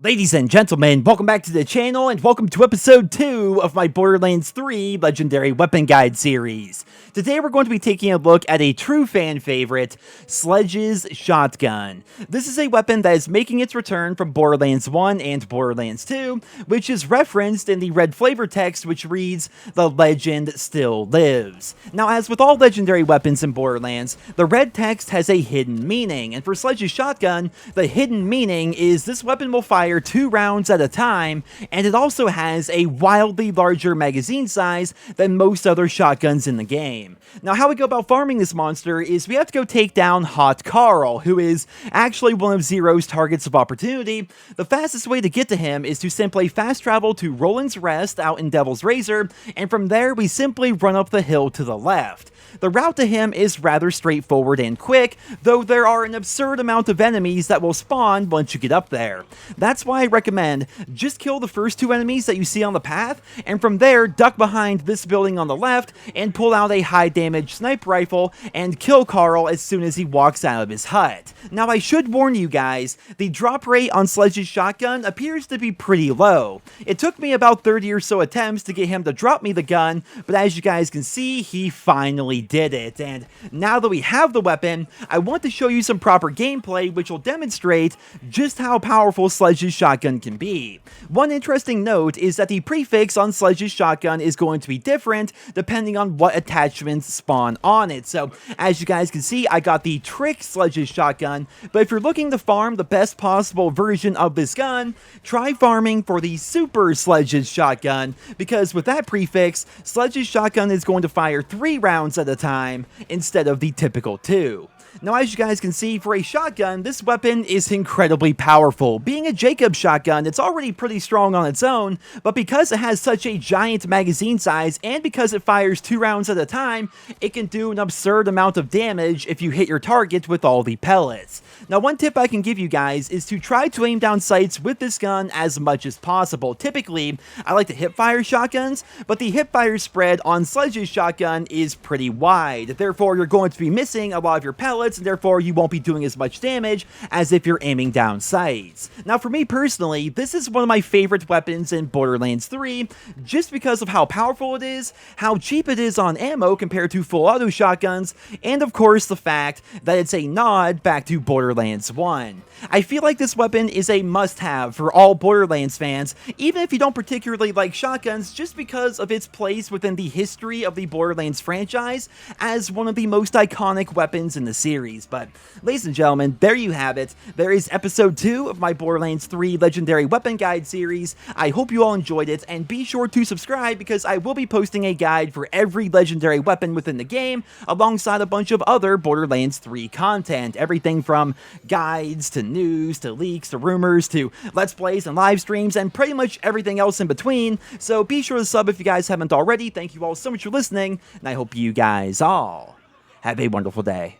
Ladies and gentlemen, welcome back to the channel and welcome to episode 2 of my Borderlands 3 Legendary Weapon Guide series. Today we're going to be taking a look at a true fan favorite, SLEDGE'S shotgun. This is a weapon that is making its return from Borderlands 1 and Borderlands 2, which is referenced in the red flavor text which reads, "The legend still lives." Now, as with all legendary weapons in Borderlands, the red text has a hidden meaning, and for SLEDGE'S shotgun, the hidden meaning is this weapon will fire 2 rounds at a time, and it also has a wildly larger magazine size than most other shotguns in the game. Now, how we go about farming this monster is we have to go take down Hot Carl, who is actually one of Zero's targets of opportunity. The fastest way to get to him is to simply fast travel to Roland's Rest out in Devil's Razor, and from there we simply run up the hill to the left. The route to him is rather straightforward and quick, though there are an absurd amount of enemies that will spawn once you get up there. That's why I recommend just kill the first 2 enemies that you see on the path, and from there duck behind this building on the left and pull out a high damage sniper rifle and kill Carl as soon as he walks out of his hut. Now, I should warn you guys, the drop rate on SLEDGE'S shotgun appears to be pretty low. It took me about 30 or so attempts to get him to drop me the gun, but as you guys can see, he finally did it. And now that we have the weapon, I want to show you some proper gameplay which will demonstrate just how powerful SLEDGE'S shotgun can be. One interesting note is that the prefix on SLEDGE'S shotgun is going to be different depending on what attachments spawn on it. So as you guys can see, I got the Trick SLEDGE'S shotgun, but if you're looking to farm the best possible version of this gun, try farming for the Super SLEDGE'S shotgun, because with that prefix, SLEDGE'S shotgun is going to fire 3 rounds at a time instead of the typical 2. Now, as you guys can see, for a shotgun, this weapon is incredibly powerful. Being a Jacob shotgun, it's already pretty strong on its own, but because it has such a giant magazine size and because it fires 2 rounds at a time, it can do an absurd amount of damage if you hit your target with all the pellets. Now, one tip I can give you guys is to try to aim down sights with this gun as much as possible. Typically, I like to hip-fire shotguns, but the hip-fire spread on SLEDGE'S shotgun is pretty wide. Therefore, you're going to be missing a lot of your pellets, and therefore you won't be doing as much damage as if you're aiming down sights. Now, for me personally, this is one of my favorite weapons in Borderlands 3, just because of how powerful it is, how cheap it is on ammo compared to full auto shotguns, and of course the fact that it's a nod back to Borderlands 1. I feel like this weapon is a must-have for all Borderlands fans, even if you don't particularly like shotguns, just because of its place within the history of the Borderlands franchise as one of the most iconic weapons in the series. But, ladies and gentlemen, there you have it. There is episode 2 of my Borderlands 3 Legendary Weapon Guide series. I hope you all enjoyed it, and be sure to subscribe because I will be posting a guide for every legendary weapon within the game, alongside a bunch of other Borderlands 3 content. Everything from guides to news to leaks to rumors to let's plays and live streams and pretty much everything else in between. So be sure to sub if you guys haven't already. Thank you all so much for listening, and I hope you guys all have a wonderful day.